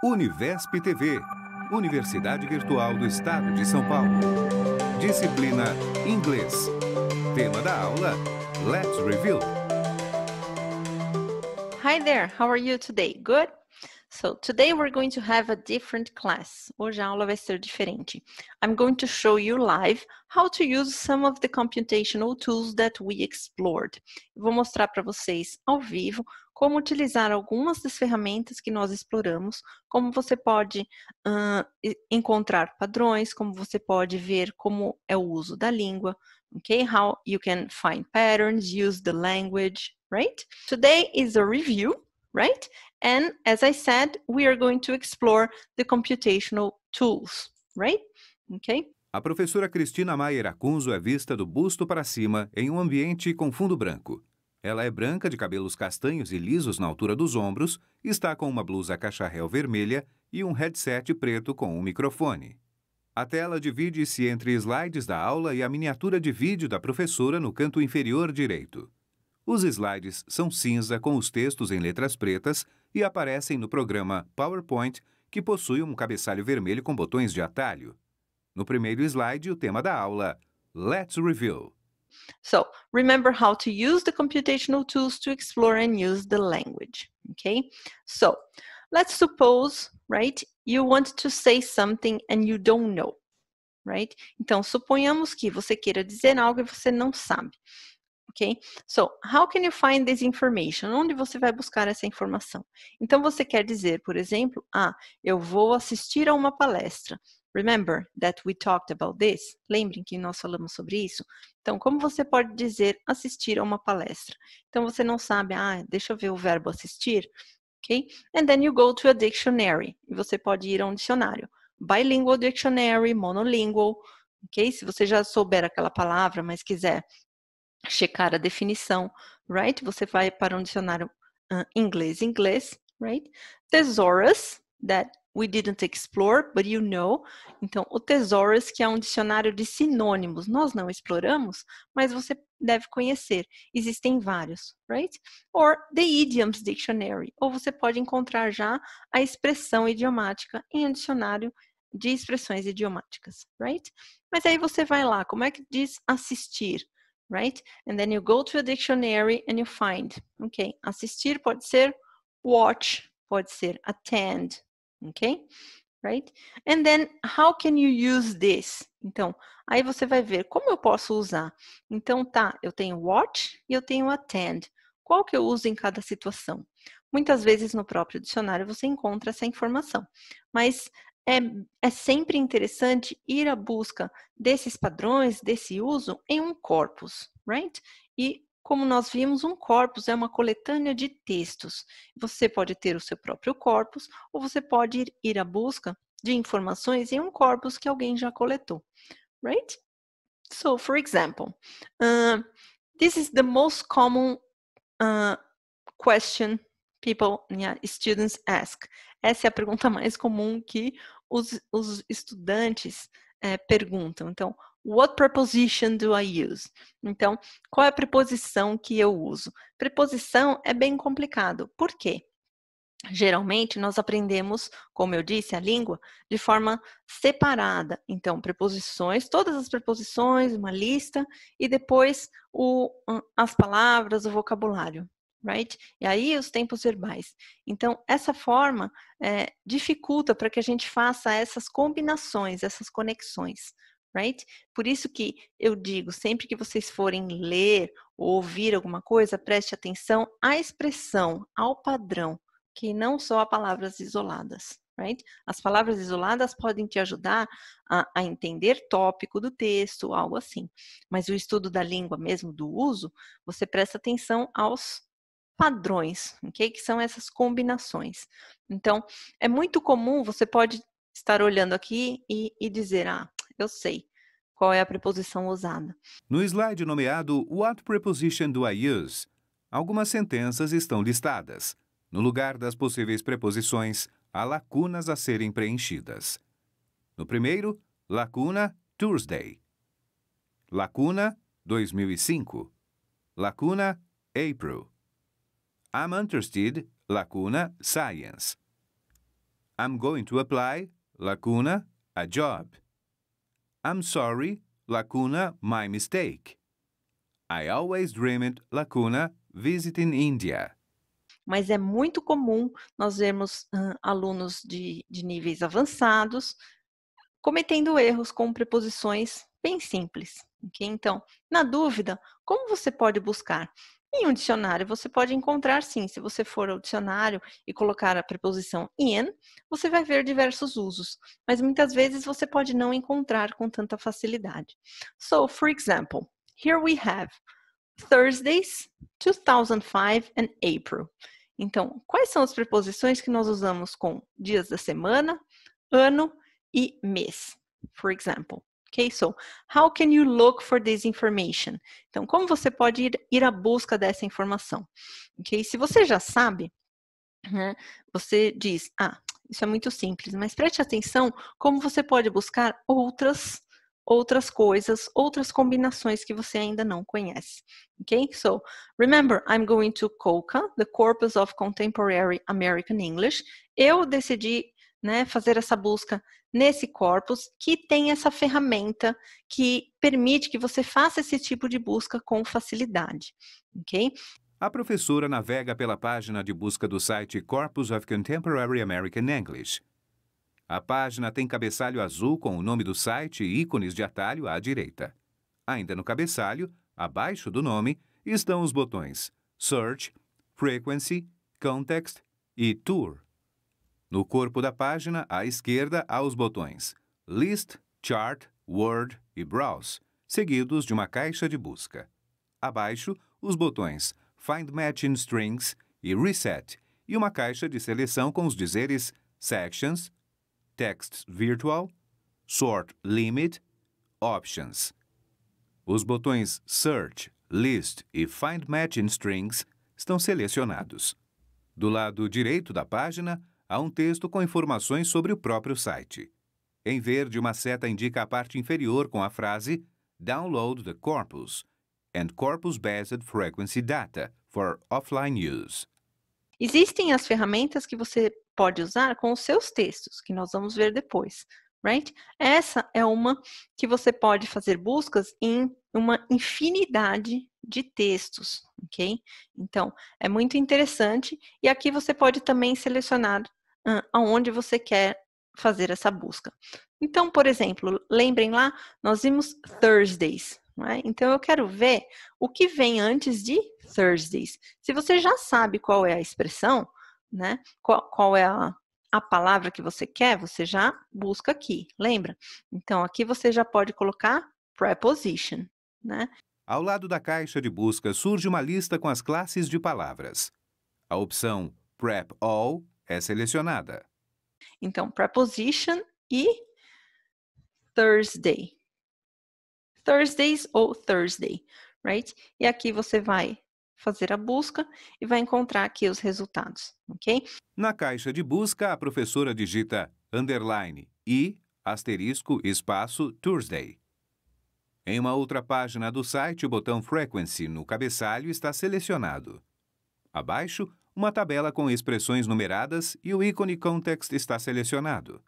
Univesp TV, Universidade Virtual do Estado de São Paulo. Disciplina Inglês. Tema da aula: Let's Review. Hi there, how are you today? Good? So today we're going to have a different class. Hoje a aula vai ser diferente. I'm going to show you live how to use some of the computational tools that we explored. Eu vou mostrar para vocês ao vivo como utilizar algumas das ferramentas que nós exploramos, como você pode encontrar padrões, como você pode ver como é o uso da língua, okay? How you can find patterns, use the language, right? Today is a review, right? And as I said, we are going to explore the computational tools, right? Okay? A professora Cristina Maier Acunzo é vista do busto para cima em um ambiente com fundo branco. Ela é branca, de cabelos castanhos e lisos na altura dos ombros, está com uma blusa cacharel vermelha e um headset preto com um microfone. A tela divide-se entre slides da aula e a miniatura de vídeo da professora no canto inferior direito. Os slides são cinza com os textos em letras pretas e aparecem no programa PowerPoint, que possui um cabeçalho vermelho com botões de atalho. No primeiro slide, o tema da aula: Let's Review. So, remember how to use the computational tools to explore and use the language, okay? So, let's suppose, right, you want to say something and you don't know, right? Então, suponhamos que você queira dizer algo e você não sabe, ok? So, how can you find this information? Onde você vai buscar essa informação? Então, você quer dizer, por exemplo, eu vou assistir a uma palestra. Remember that we talked about this? Lembrem que nós falamos sobre isso? Então, como você pode dizer assistir a uma palestra? Então, você não sabe, deixa eu ver o verbo assistir, ok? And then you go to a dictionary. E você pode ir a um dicionário. Bilingual dictionary, monolingual, ok? Se você já souber aquela palavra, mas quiser checar a definição, right? Você vai para um dicionário inglês, right? Thesaurus, that we didn't explore, but you know. Então, o Thesaurus, que é um dicionário de sinônimos, nós não exploramos, mas você deve conhecer. Existem vários, right? Or the Idioms Dictionary, ou você pode encontrar já a expressão idiomática em um dicionário de expressões idiomáticas, right? Mas aí você vai lá, como é que diz assistir? Right? And then you go to a dictionary and you find, ok? Assistir pode ser watch, pode ser attend, ok? Right? And then, how can you use this? Então, aí você vai ver como eu posso usar. Então, eu tenho watch e eu tenho attend. Qual que eu uso em cada situação? Muitas vezes no próprio dicionário você encontra essa informação, mas é sempre interessante ir à busca desses padrões, desse uso em um corpus, right? E como nós vimos, um corpus é uma coletânea de textos. Você pode ter o seu próprio corpus ou você pode ir à busca de informações em um corpus que alguém já coletou, right? So, for example, this is the most common question students ask. Essa é a pergunta mais comum que os estudantes perguntam. Então, what preposition do I use? Então, qual é a preposição que eu uso? Preposição é bem complicado. Por quê? Geralmente, nós aprendemos, como eu disse, a língua de forma separada. Então, preposições, todas as preposições, uma lista, e depois as palavras, o vocabulário. Right? E aí os tempos verbais. Então, essa forma dificulta para que a gente faça essas combinações, essas conexões, right? Por isso que eu digo, sempre que vocês forem ler ou ouvir alguma coisa, preste atenção à expressão, ao padrão, que não só a palavras isoladas, right? As palavras isoladas podem te ajudar a entender tópico do texto, algo assim. Mas o estudo da língua mesmo, do uso, você presta atenção aos padrões, ok? Que são essas combinações. Então, é muito comum, você pode estar olhando aqui e dizer, eu sei qual é a preposição usada. No slide nomeado What Preposition do I Use? Algumas sentenças estão listadas. No lugar das possíveis preposições, há lacunas a serem preenchidas. No primeiro, lacuna Tuesday. Lacuna 2005. Lacuna April. I'm interested, lacuna, science. I'm going to apply, lacuna, a job. I'm sorry, lacuna, my mistake. I always dreamed, lacuna, visiting India. Mas é muito comum nós vermos alunos de níveis avançados cometendo erros com preposições bem simples, ok? Então, na dúvida, como você pode buscar? Em um dicionário, você pode encontrar, sim, se você for ao dicionário e colocar a preposição in, você vai ver diversos usos, mas muitas vezes você pode não encontrar com tanta facilidade. So, for example, here we have Thursdays, 2005 and April. Então, quais são as preposições que nós usamos com dias da semana, ano e mês, for example. Okay, so how can you look for this information? Então, como você pode ir à busca dessa informação? Okay, se você já sabe, né, você diz, isso é muito simples, mas preste atenção como você pode buscar outras coisas, outras combinações que você ainda não conhece. Okay, so remember, I'm going to COCA, the Corpus of Contemporary American English. Eu decidi, né, fazer essa busca nesse corpus que tem essa ferramenta que permite que você faça esse tipo de busca com facilidade, ok? A professora navega pela página de busca do site Corpus of Contemporary American English. A página tem cabeçalho azul com o nome do site e ícones de atalho à direita. Ainda no cabeçalho, abaixo do nome, estão os botões Search, Frequency, Context e Tour. No corpo da página, à esquerda, há os botões List, Chart, Word e Browse, seguidos de uma caixa de busca. Abaixo, os botões Find Matching Strings e Reset, e uma caixa de seleção com os dizeres Sections, Text Virtual, Sort Limit, Options. Os botões Search, List e Find Matching Strings estão selecionados. Do lado direito da página, há um texto com informações sobre o próprio site. Em verde, uma seta indica a parte inferior com a frase Download the Corpus and Corpus-Based Frequency Data for Offline Use. Existem as ferramentas que você pode usar com os seus textos, que nós vamos ver depois, right? Essa é uma que você pode fazer buscas em uma infinidade de textos, ok? Então, é muito interessante e aqui você pode também selecionar aonde você quer fazer essa busca. Então, por exemplo, lembrem lá, nós vimos Thursdays, né? Então, eu quero ver o que vem antes de Thursdays. Se você já sabe qual é a expressão, né? Qual é a palavra que você quer, você já busca aqui, lembra? Então, aqui você já pode colocar preposition, né? Ao lado da caixa de busca surge uma lista com as classes de palavras. A opção Prep All é selecionada. Então, preposition e Thursday. Thursdays ou Thursday, right? E aqui você vai fazer a busca e vai encontrar aqui os resultados, ok? Na caixa de busca, a professora digita underline e asterisco espaço Thursday. Em uma outra página do site, o botão Frequency no cabeçalho está selecionado. Abaixo, uma tabela com expressões numeradas e o ícone Context está selecionado.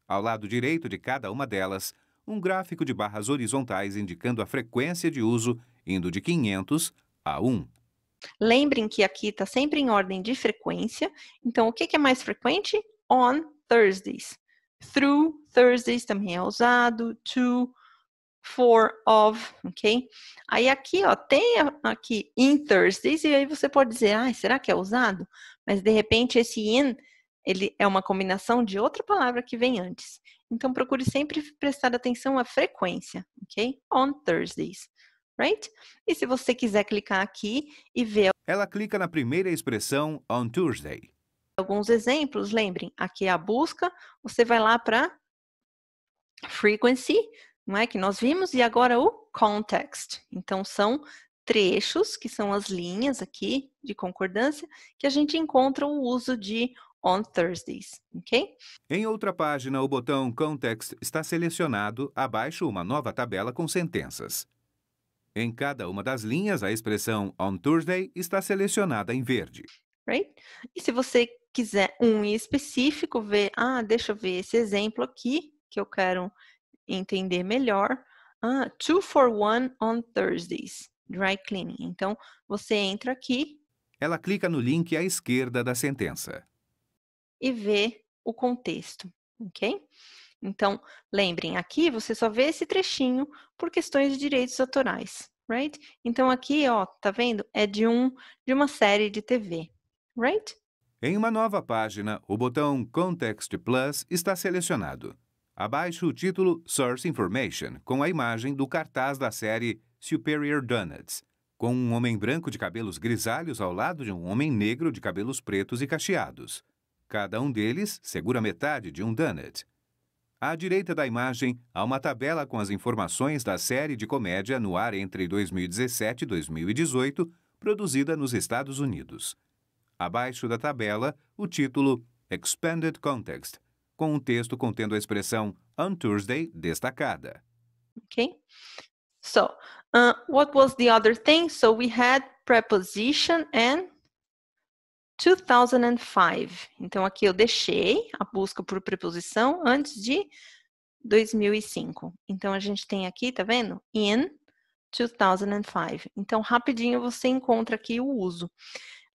Ao lado direito de cada uma delas, um gráfico de barras horizontais indicando a frequência de uso, indo de 500 a 1. Lembrem que aqui está sempre em ordem de frequência. Então, o que é mais frequente? On Thursdays. Through Thursdays também é usado. To, for, of, ok? Aí aqui, ó, tem aqui in Thursdays e aí você pode dizer, será que é usado? Mas, de repente, esse in, ele é uma combinação de outra palavra que vem antes. Então, procure sempre prestar atenção à frequência, ok? On Thursdays. Right? E se você quiser clicar aqui e ver... Ela clica na primeira expressão on Thursday. Alguns exemplos, lembrem, aqui é a busca, você vai lá para frequency, não é, que nós vimos, e agora o context. Então, são trechos, que são as linhas aqui de concordância, que a gente encontra o uso de on Thursdays, ok? Em outra página, o botão Context está selecionado, abaixo uma nova tabela com sentenças. Em cada uma das linhas, a expressão on Thursday está selecionada em verde. Right? E se você quiser um em específico, ver, deixa eu ver esse exemplo aqui, que eu quero entender melhor. 2 for 1 on Thursdays, dry cleaning. Então, você entra aqui. Ela clica no link à esquerda da sentença. E vê o contexto, ok? Então, lembrem, aqui você só vê esse trechinho por questões de direitos autorais, right? Então, aqui, ó, tá vendo? É de uma série de TV, right? Em uma nova página, o botão Context Plus está selecionado. Abaixo o título Source Information, com a imagem do cartaz da série Superior Donuts, com um homem branco de cabelos grisalhos ao lado de um homem negro de cabelos pretos e cacheados. Cada um deles segura metade de um donut. À direita da imagem, há uma tabela com as informações da série de comédia no ar entre 2017 e 2018, produzida nos Estados Unidos. Abaixo da tabela, o título Expanded Context, com um texto contendo a expressão on Thursday destacada. Okay? So, what was the other thing? So we had preposition and 2005. Então, aqui eu deixei a busca por preposição antes de 2005. Então, a gente tem aqui, tá vendo? In 2005. Então, rapidinho você encontra aqui o uso.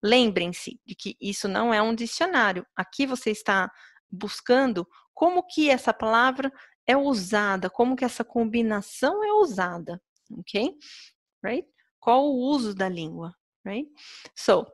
Lembrem-se de que isso não é um dicionário. Aqui você está buscando como que essa palavra é usada, como que essa combinação é usada, ok? Right? Qual o uso da língua, right? So,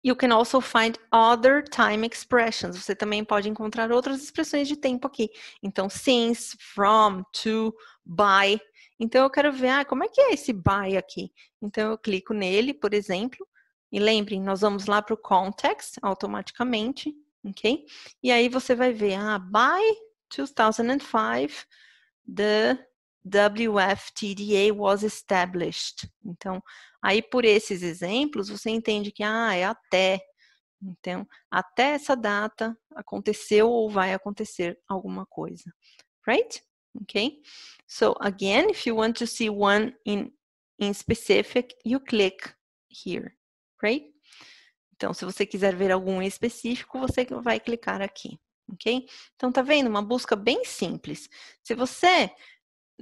you can also find other time expressions. Você também pode encontrar outras expressões de tempo aqui. Então, since, from, to, by. Então, eu quero ver, como é que é esse by aqui? Então, eu clico nele, por exemplo, e lembrem, nós vamos lá para o context automaticamente, ok? E aí você vai ver, by 2005, the WFTDA was established. Então, aí por esses exemplos, você entende que, é até. Então, até essa data aconteceu ou vai acontecer alguma coisa. Right? Okay? So, again, if you want to see one in specific, you click here. Right? Então, se você quiser ver algum em específico, você vai clicar aqui. Ok? Então, tá vendo? Uma busca bem simples. Se você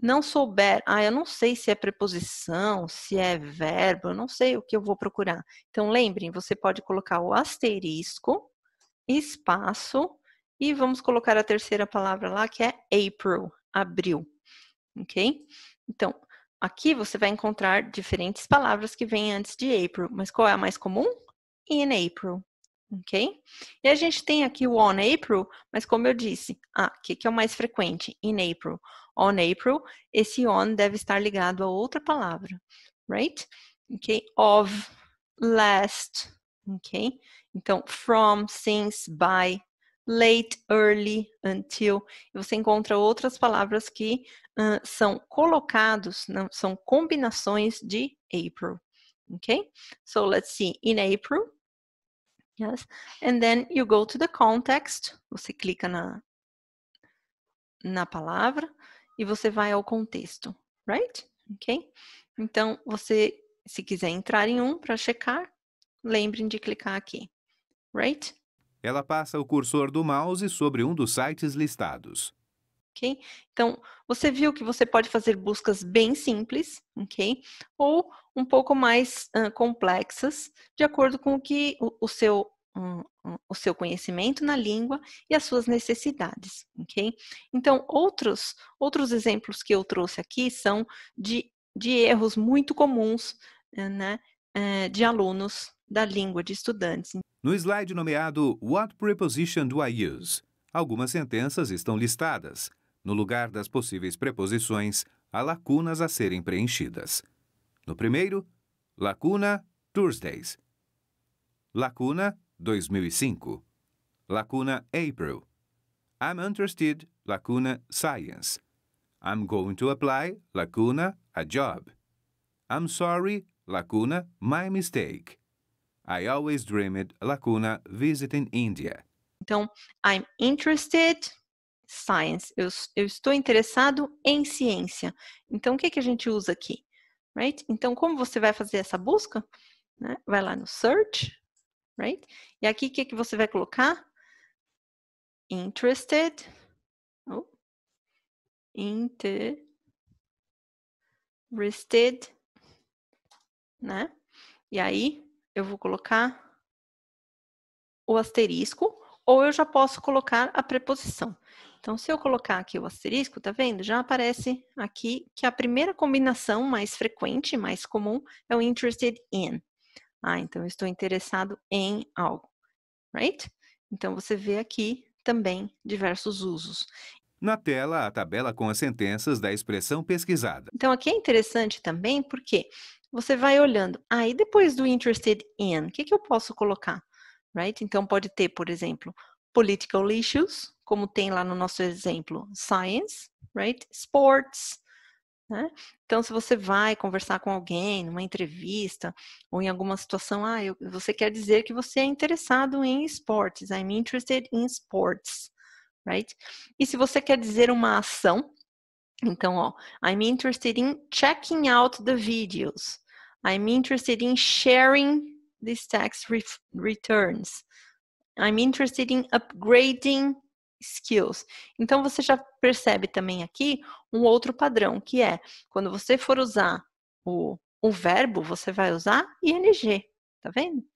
não souber, eu não sei se é preposição, se é verbo, eu não sei o que eu vou procurar. Então, lembrem, você pode colocar o asterisco, espaço, e vamos colocar a terceira palavra lá, que é April, abril, ok? Então, aqui você vai encontrar diferentes palavras que vêm antes de April, mas qual é a mais comum? In April, ok? E a gente tem aqui o on April, mas como eu disse, o que é o mais frequente? In April. On April, esse on deve estar ligado a outra palavra, right? Ok? Of, last, ok? Então, from, since, by, late, early, until. E você encontra outras palavras que são colocados, são combinações de April, ok? So, let's see. In April, yes, and then you go to the context, você clica na palavra e você vai ao contexto, right? Ok? Então, você, se quiser entrar em um para checar, lembrem de clicar aqui, right? Ela passa o cursor do mouse sobre um dos sites listados. Ok? Então, você viu que você pode fazer buscas bem simples, ok? Ou um pouco mais complexas, de acordo com o que o seu conhecimento na língua e as suas necessidades, ok? Então, outros exemplos que eu trouxe aqui são de erros muito comuns, né, de alunos da língua, de estudantes. No slide nomeado What Preposition do I Use? Algumas sentenças estão listadas. No lugar das possíveis preposições, há lacunas a serem preenchidas. No primeiro, lacuna Thursdays. Lacuna 2005. Lacuna April. I'm interested, lacuna science. I'm going to apply, lacuna a job. I'm sorry, lacuna my mistake. I always dreamed, lacuna visiting India. Então, I'm interested, science. Eu estou interessado em ciência. Então, o que a gente usa aqui? Right? Então, como você vai fazer essa busca? Né? Vai lá no search, right? E aqui, o que você vai colocar? Interested. Oh. Interested, né? E aí, eu vou colocar o asterisco, ou eu já posso colocar a preposição. Então, se eu colocar aqui o asterisco, tá vendo? Já aparece aqui que a primeira combinação mais frequente, mais comum, é o interested in. Ah, então eu estou interessado em algo, right? Então, você vê aqui também diversos usos. Na tela, a tabela com as sentenças da expressão pesquisada. Então, aqui é interessante também porque você vai olhando, e depois do interested in, o que eu posso colocar? Right? Então, pode ter, por exemplo, political issues, como tem lá no nosso exemplo, science, right? Sports, né? Então, se você vai conversar com alguém numa entrevista ou em alguma situação, você quer dizer que você é interessado em esportes, I'm interested in sports, right? E se você quer dizer uma ação, então, ó, I'm interested in checking out the videos. I'm interested in sharing these tax returns. I'm interested in upgrading skills. Então, você já percebe também aqui um outro padrão, que é, quando você for usar o verbo, você vai usar ing, tá vendo?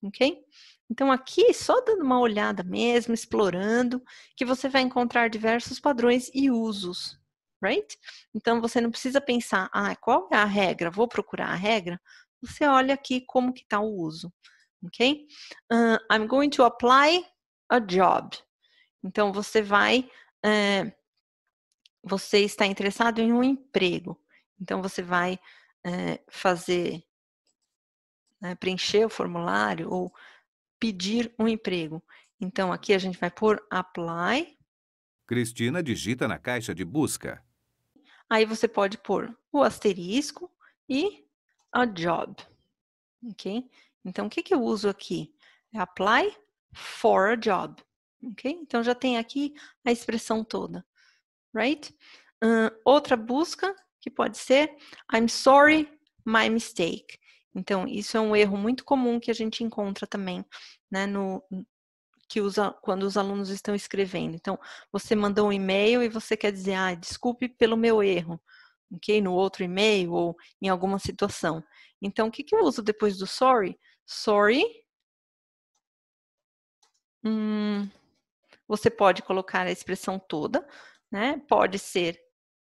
Ok? Então, aqui, só dando uma olhada mesmo, explorando, que você vai encontrar diversos padrões e usos, right? Então, você não precisa pensar, qual é a regra? Vou procurar a regra? Você olha aqui como que está o uso, ok? I'm going to apply a job. Então, você está interessado em um emprego. Então, você vai preencher o formulário ou pedir um emprego. Então, aqui a gente vai pôr apply. Cristina digita na caixa de busca. Aí você pode pôr o asterisco e a job, ok? Então, o que eu uso aqui? É apply for a job, ok? Então, já tem aqui a expressão toda, right? Outra busca que pode ser I'm sorry, my mistake. Então, isso é um erro muito comum que a gente encontra também, né, quando os alunos estão escrevendo. Então, você mandou um e-mail e você quer dizer, desculpe pelo meu erro, ok? No outro e-mail ou em alguma situação. Então, o que eu uso depois do sorry? Sorry. Você pode colocar a expressão toda, né? Pode ser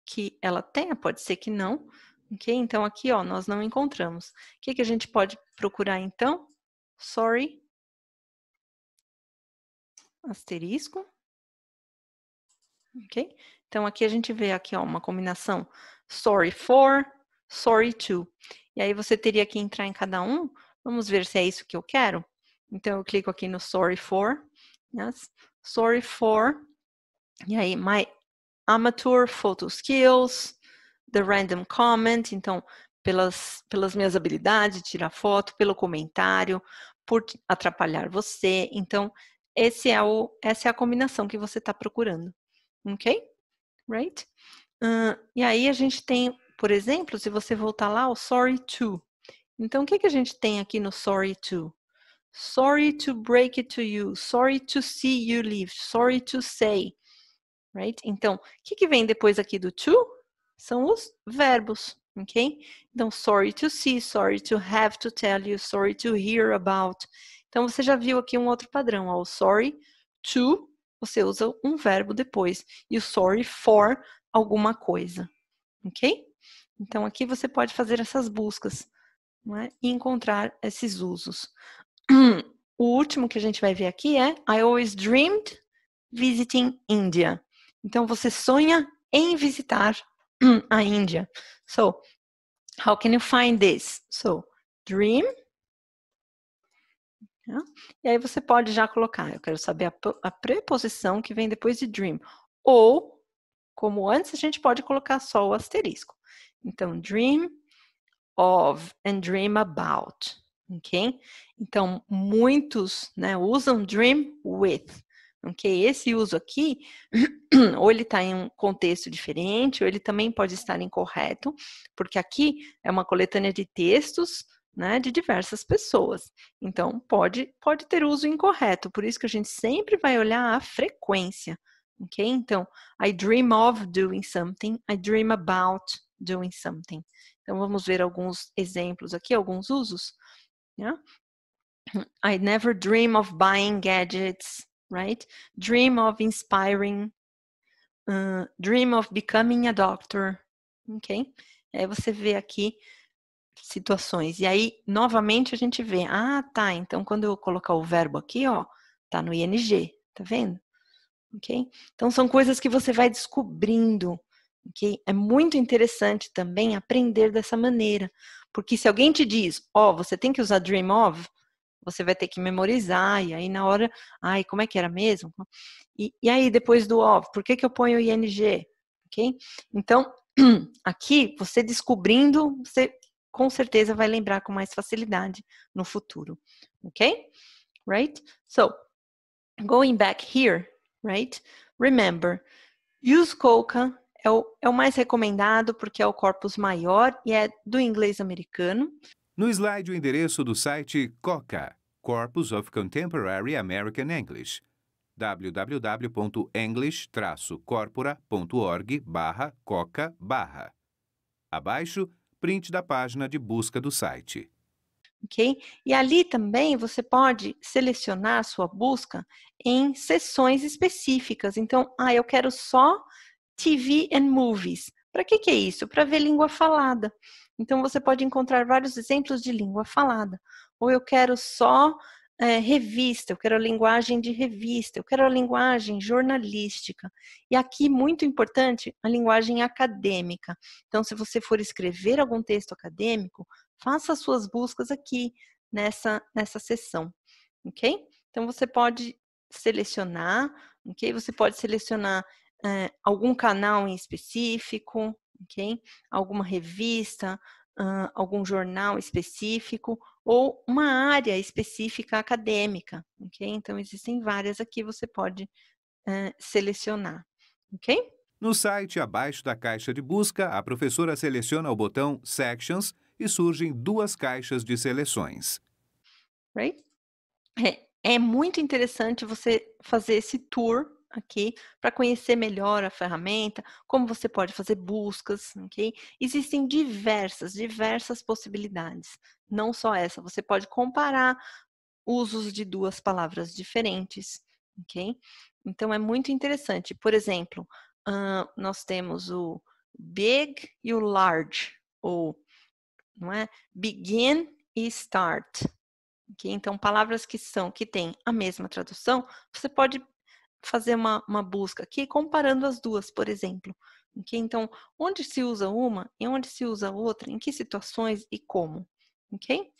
que ela tenha, pode ser que não, ok? Então, aqui, ó, nós não encontramos. O que a gente pode procurar, então? Sorry. Asterisco. Ok? Então, aqui a gente vê aqui, ó, uma combinação sorry for, sorry to. E aí você teria que entrar em cada um. Vamos ver se é isso que eu quero. Então, eu clico aqui no sorry for. Yes. Sorry for. E aí, my amateur photo skills, the random comment. Então, pelas minhas habilidades de tirar foto, pelo comentário, por atrapalhar você. Então, essa é a combinação que você está procurando. Ok? Right? E aí a gente tem, por exemplo, se você voltar lá, o sorry to. Então, o que a gente tem aqui no sorry to? Sorry to break it to you. Sorry to see you leave. Sorry to say. Right? Então, o que vem depois aqui do to? São os verbos, ok? Então, sorry to see, sorry to have to tell you, sorry to hear about. Então, você já viu aqui um outro padrão, ó, o sorry to, você usa um verbo depois, e o sorry for alguma coisa, ok? Então, aqui você pode fazer essas buscas, não é? E encontrar esses usos. O último que a gente vai ver aqui é I always dreamed visiting India. Então, você sonha em visitar a Índia. So, how can you find this? So, dream. E aí você pode já colocar, eu quero saber a preposição que vem depois de dream. Ou, como antes, a gente pode colocar só o asterisco. Então, dream of and dream about. Ok? Então, muitos, né, usam dream with. Ok? Esse uso aqui, ou ele está em um contexto diferente, ou ele também pode estar incorreto, porque aqui é uma coletânea de textos, né, de diversas pessoas. Então, pode ter uso incorreto, por isso que a gente sempre vai olhar a frequência, ok? Então, I dream of doing something, I dream about doing something. Então, vamos ver alguns exemplos aqui, alguns usos. Yeah? I never dream of buying gadgets, right? Dream of inspiring, dream of becoming a doctor, ok? Aí você vê aqui situações. E aí, novamente, a gente vê, tá, então quando eu colocar o verbo aqui, ó, tá no ing, tá vendo? Ok? Então, são coisas que você vai descobrindo, ok? É muito interessante também aprender dessa maneira, porque se alguém te diz, você tem que usar dream of, você vai ter que memorizar, e aí na hora, como é que era mesmo? E aí, depois do of, por que eu ponho ing? Ok? Então, aqui, você descobrindo, você com certeza vai lembrar com mais facilidade no futuro. Ok? Right? So, going back here, right? Remember, use coca é o mais recomendado porque é o corpus maior e é do inglês americano. No slide, o endereço do site COCA, Corpus of Contemporary American English, www.english-corpora.org/coca/. Abaixo, print da página de busca do site. Ok? E ali também você pode selecionar a sua busca em seções específicas. Então, eu quero só TV and movies. Para que é isso? Para ver língua falada. Então, você pode encontrar vários exemplos de língua falada. Ou eu quero só revista, eu quero a linguagem de revista, eu quero a linguagem jornalística. E aqui, muito importante, a linguagem acadêmica. Então, se você for escrever algum texto acadêmico, faça as suas buscas aqui nessa seção, ok? Então, você pode selecionar, ok? Você pode selecionar algum canal em específico, ok? Alguma revista, algum jornal específico ou uma área específica acadêmica, ok? Então, existem várias aqui, você pode selecionar, ok? No site, abaixo da caixa de busca, a professora seleciona o botão Sections e surgem duas caixas de seleções. Right? É muito interessante você fazer esse tour aqui para conhecer melhor a ferramenta, como você pode fazer buscas, ok? Existem diversas possibilidades, não só essa. Você pode comparar usos de duas palavras diferentes, ok? Então, é muito interessante. Por exemplo, nós temos o big e o large, ou, não é? Begin e start. Okay? Então, palavras que têm a mesma tradução, você pode fazer uma busca aqui comparando as duas, por exemplo. Okay? Então, onde se usa uma e onde se usa outra, em que situações e como. Ok?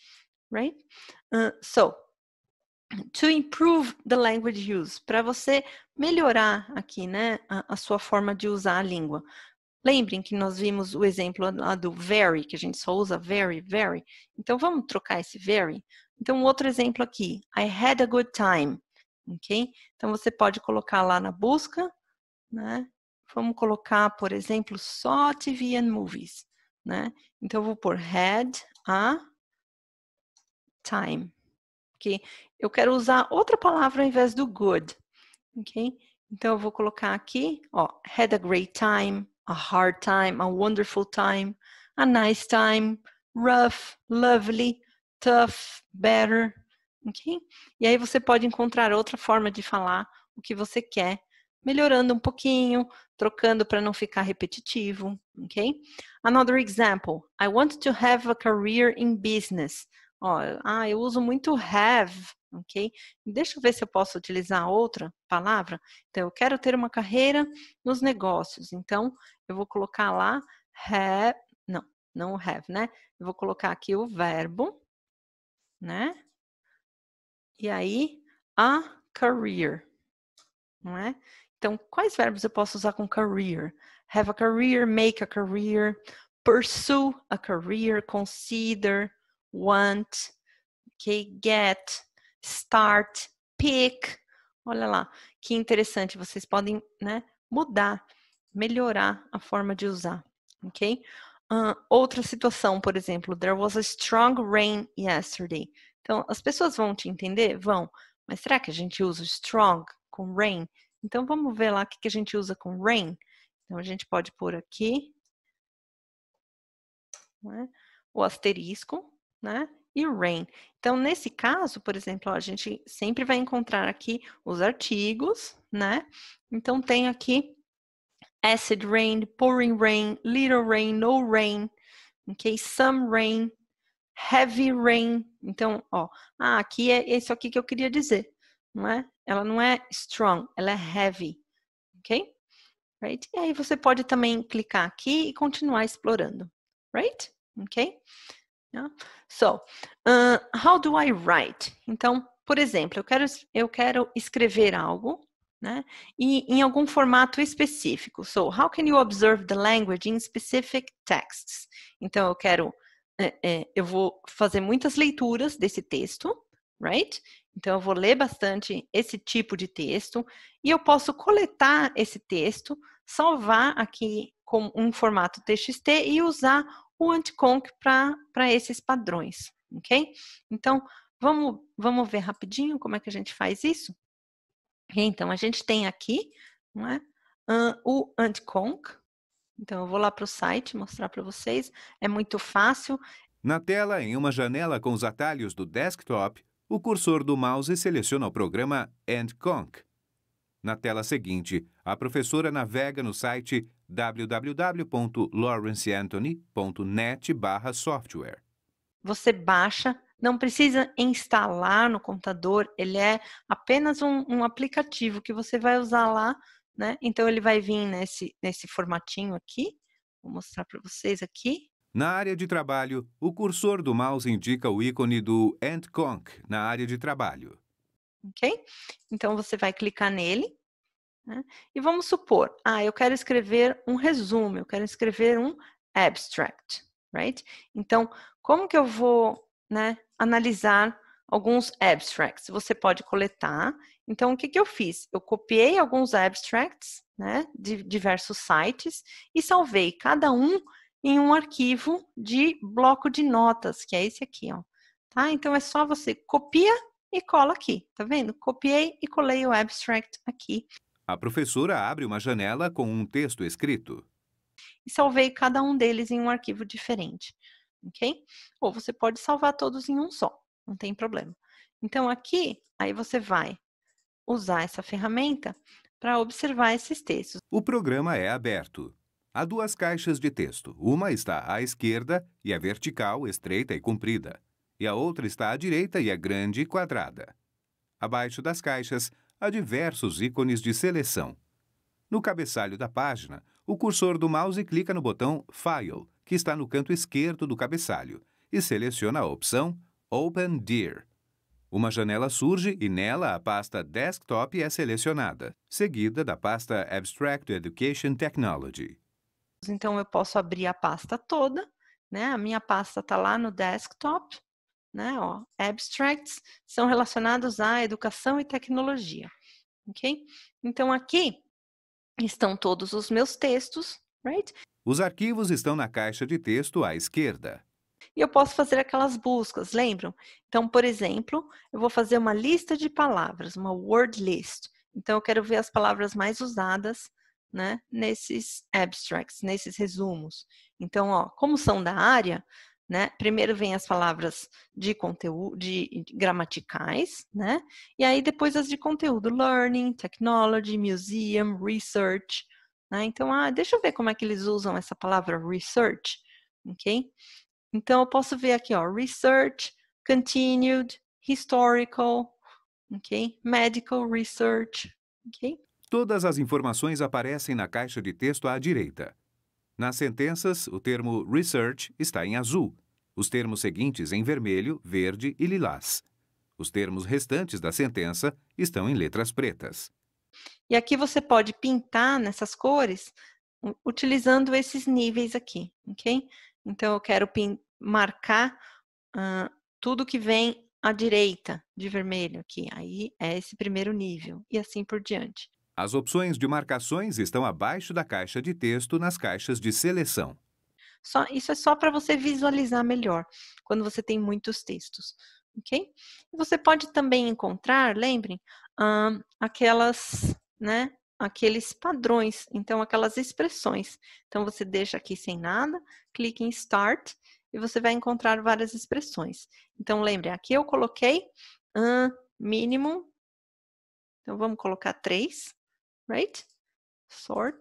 Right? So, to improve the language use, para você melhorar aqui, né, a sua forma de usar a língua. Lembrem que nós vimos o exemplo lá do very, que a gente só usa very, very. Então, vamos trocar esse very? Então, outro exemplo aqui. I had a good time. Ok? Então, você pode colocar lá na busca, né? Vamos colocar, por exemplo, só TV and movies, né? Então, eu vou pôr had a time. Ok? Eu quero usar outra palavra ao invés do good. Ok? Então, eu vou colocar aqui, ó, had a great time, a hard time, a wonderful time, a nice time, rough, lovely, tough, better, ok? E aí você pode encontrar outra forma de falar o que você quer, melhorando um pouquinho, trocando para não ficar repetitivo, ok? Another example, I want to have a career in business. Ó, eu uso muito have, ok? Deixa eu ver se eu posso utilizar outra palavra. Então, eu quero ter uma carreira nos negócios. Então, eu vou colocar lá have, não o have, né? Eu vou colocar aqui o verbo, né? E aí, a career, não é? Então, quais verbos eu posso usar com career? Have a career, make a career, pursue a career, consider, want, ok? Get, start, pick. Olha lá, que interessante. Vocês podem, né, mudar, melhorar a forma de usar, ok? outra situação, por exemplo, there was a strong rain yesterday. Então, as pessoas vão te entender? Vão. Mas será que a gente usa strong com rain? Então, vamos ver lá o que a gente usa com rain. Então, a gente pode pôr aqui, né, o asterisco, né, e rain. Então, nesse caso, por exemplo, ó, a gente sempre vai encontrar aqui os artigos, né? Então, tem aqui acid rain, pouring rain, little rain, no rain, ok? Some rain, heavy rain. Então, ó, aqui é isso aqui que eu queria dizer, não é? Ela não é strong, ela é heavy, ok? Right? E aí você pode também clicar aqui e continuar explorando, right? Ok? Yeah. So, how do I write? Então, por exemplo, eu quero escrever algo, né? E em algum formato específico. So, how can you observe the language in specific texts? Então, eu vou fazer muitas leituras desse texto, right? Então, eu vou ler bastante esse tipo de texto e eu posso coletar esse texto, salvar aqui com um formato TXT e usar o anticonc para esses padrões, ok? Então, vamos ver rapidinho como é que a gente faz isso? Então, a gente tem aqui, não é? O anticonc. Então, eu vou lá para o site mostrar para vocês. É muito fácil. Na tela, em uma janela com os atalhos do desktop, o cursor do mouse seleciona o programa AndConc. Na tela seguinte, a professora navega no site www.lawrenceanthony.net/software. Você baixa, não precisa instalar no computador, ele é apenas um aplicativo que você vai usar lá, né? Então, ele vai vir nesse formatinho aqui. Vou mostrar para vocês aqui. Na área de trabalho, o cursor do mouse indica o ícone do AndConc na área de trabalho. Ok? Então, você vai clicar nele, né? E vamos supor, eu quero escrever um resumo, eu quero escrever um abstract, right? Então, como que eu vou, né, analisar alguns abstracts? Você pode coletar. Então, o que eu fiz? Eu copiei alguns abstracts, né, de diversos sites e salvei cada um em um arquivo de bloco de notas, que é esse aqui, ó. Tá? Então, é só você copia e cola aqui, tá vendo? Copiei e colei o abstract aqui. A professora abre uma janela com um texto escrito. E salvei cada um deles em um arquivo diferente, ok? Ou você pode salvar todos em um só, não tem problema. Então, aqui, aí você vai usar essa ferramenta para observar esses textos. O programa é aberto. Há duas caixas de texto. Uma está à esquerda e é vertical, estreita e comprida. E a outra está à direita e é grande e quadrada. Abaixo das caixas, há diversos ícones de seleção. No cabeçalho da página, o cursor do mouse clica no botão File, que está no canto esquerdo do cabeçalho, e seleciona a opção Open Dir. Uma janela surge e nela a pasta Desktop é selecionada, seguida da pasta Abstract Education Technology. Então, eu posso abrir a pasta toda, né? A minha pasta está lá no desktop, né? Ó, abstracts são relacionados à educação e tecnologia, ok? Então, aqui estão todos os meus textos, right? Os arquivos estão na caixa de texto à esquerda. E eu posso fazer aquelas buscas, lembram? Então, por exemplo, eu vou fazer uma lista de palavras, uma word list. Então, eu quero ver as palavras mais usadas, né, nesses abstracts, nesses resumos. Então, ó, como são da área, né, primeiro vem as palavras de conteúdo, de gramaticais, né, e aí depois as de conteúdo, learning, technology, museum, research, né. Então, deixa eu ver como é que eles usam essa palavra research, ok? Então, eu posso ver aqui, ó, research, continued, historical, ok? Medical research, ok? Todas as informações aparecem na caixa de texto à direita. Nas sentenças, o termo research está em azul, os termos seguintes em vermelho, verde e lilás. Os termos restantes da sentença estão em letras pretas. E aqui você pode pintar nessas cores utilizando esses níveis aqui, ok? Então, eu quero marcar tudo que vem à direita de vermelho aqui. Aí é esse primeiro nível e assim por diante. As opções de marcações estão abaixo da caixa de texto nas caixas de seleção. Isso é só para você visualizar melhor, quando você tem muitos textos, ok? Você pode também encontrar, lembrem, aquelas, né, aqueles padrões, então aquelas expressões. Então você deixa aqui sem nada, clique em Start e você vai encontrar várias expressões. Então lembre, aqui eu coloquei mínimo, então vamos colocar 3, right? Sort.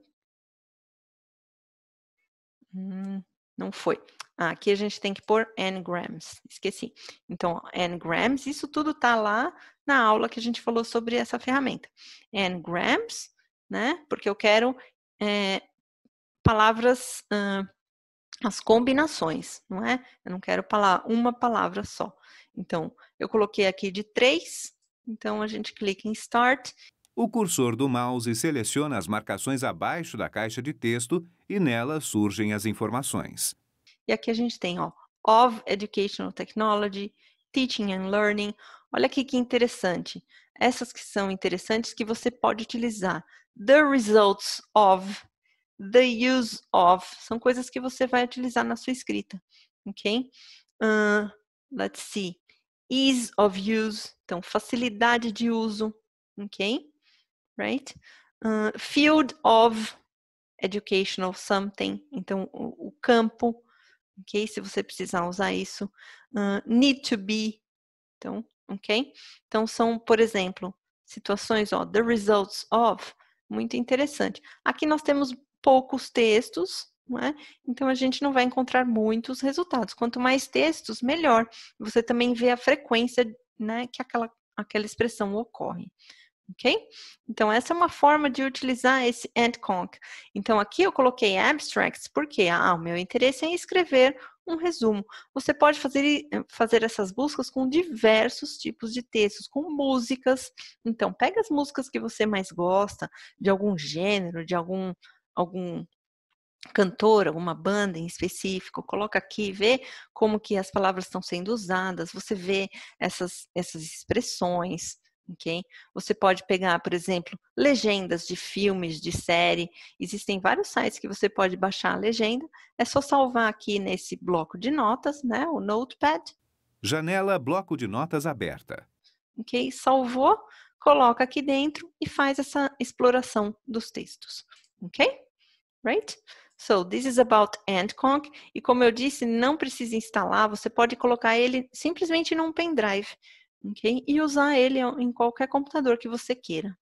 Não foi. Aqui a gente tem que pôr n-grams, esqueci. Então, n-grams, isso tudo tá lá na aula que a gente falou sobre essa ferramenta. N-grams, né? Porque eu quero palavras, as combinações, não é? Eu não quero uma palavra só. Então, eu coloquei aqui de 3, então a gente clica em Start. O cursor do mouse seleciona as marcações abaixo da caixa de texto e nela surgem as informações. E aqui a gente tem, ó, of Educational Technology, Teaching and Learning. Olha aqui que interessante. Essas que são interessantes que você pode utilizar. The results of, the use of, são coisas que você vai utilizar na sua escrita, ok? Let's see. Ease of use, então facilidade de uso, ok? Right? Field of educational something, então o campo, ok? Se você precisar usar isso. Need to be, então, ok? Então, são, por exemplo, situações, ó, the results of, muito interessante. Aqui nós temos poucos textos, não é? Então, a gente não vai encontrar muitos resultados. Quanto mais textos, melhor. Você também vê a frequência, né, que aquela expressão ocorre. Ok? Então, essa é uma forma de utilizar esse and-conc. Então, aqui eu coloquei abstracts, porque o meu interesse é em escrever um resumo. Você pode fazer essas buscas com diversos tipos de textos, com músicas. Então, pega as músicas que você mais gosta, de algum gênero, de algum cantor, alguma banda em específico, coloca aqui, vê como que as palavras estão sendo usadas, você vê essas expressões, ok? Você pode pegar, por exemplo, legendas de filmes, de série, existem vários sites que você pode baixar a legenda, é só salvar aqui nesse bloco de notas, né, o Notepad. Janela bloco de notas aberta. Ok? Salvou, coloca aqui dentro e faz essa exploração dos textos, ok? Right? So, this is about and-conc. E como eu disse, não precisa instalar, você pode colocar ele simplesmente num pendrive, ok? E usar ele em qualquer computador que você queira,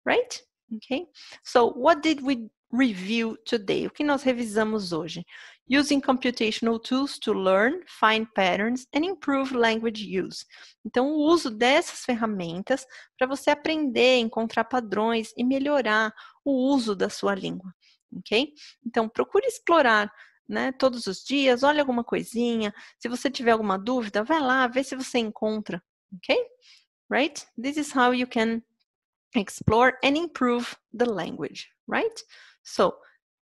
right? Ok? So, what did we review today? O que nós revisamos hoje? Using computational tools to learn, find patterns and improve language use. Então, o uso dessas ferramentas para você aprender, encontrar padrões e melhorar o uso da sua língua. Ok? Então, procure explorar, né, todos os dias, olha alguma coisinha. Se você tiver alguma dúvida, vai lá, vê se você encontra. Ok? Right? This is how you can explore and improve the language, right? So,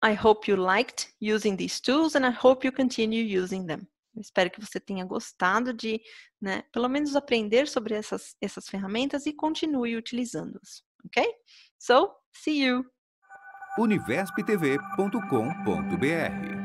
I hope you liked using these tools and I hope you continue using them. Eu espero que você tenha gostado de, né, pelo menos aprender sobre essas ferramentas e continue utilizando-as, ok? So, see you! Universiptv.com.br